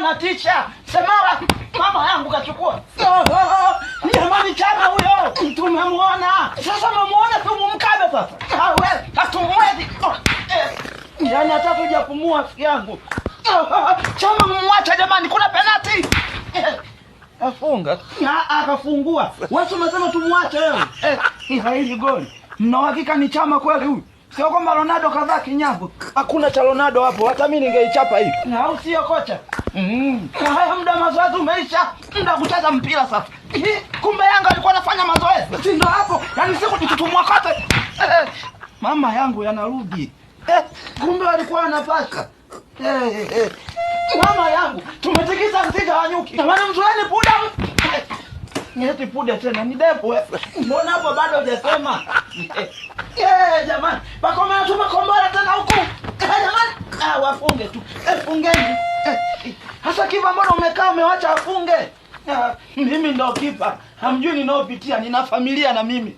na tisha. Semara, mama yangu kachukua. Jamani Chama huyo. Tumemwona. Sasa mmemuona tumumkabe sasa. Wewe, hatumwezi. Yaani hata tujapumua rafiki yangu. Chama mumwacha jamani, kuna penalty. Afunga. Akafungua. Wewe umesema tumwache wewe. Hili goli. Mna hakika ni Chama kweli huyu? Sio kwamba Ronaldo kadhaa kinyago. Hakuna cha Ronaldo hapo. Hata mimi ningeichapa hivi. Na au sio kocha? Haya muda mazoezi umeisha. Muda kucheza mpira sasa. Kumbe Yanga alikuwa anafanya mazoezi. Si ndio hapo? Yaani siku tukitumwa kote. Mama yangu yanarudi. Kumbe walikuwa wanapaka. Mama yangu tumetikisa mtija wa nyuki. Jamani mzoeni puda. Nieti puda tena ni depo. Mbona hapo bado hujasema? Jamani, Pacome anatuma kombora tena huku. Jamani, wafunge tu. Fungeni. Hasa kipa mbona umekaa umewacha afunge? Mimi ndo kipa. Hamjui ninaopitia, nina familia na mimi.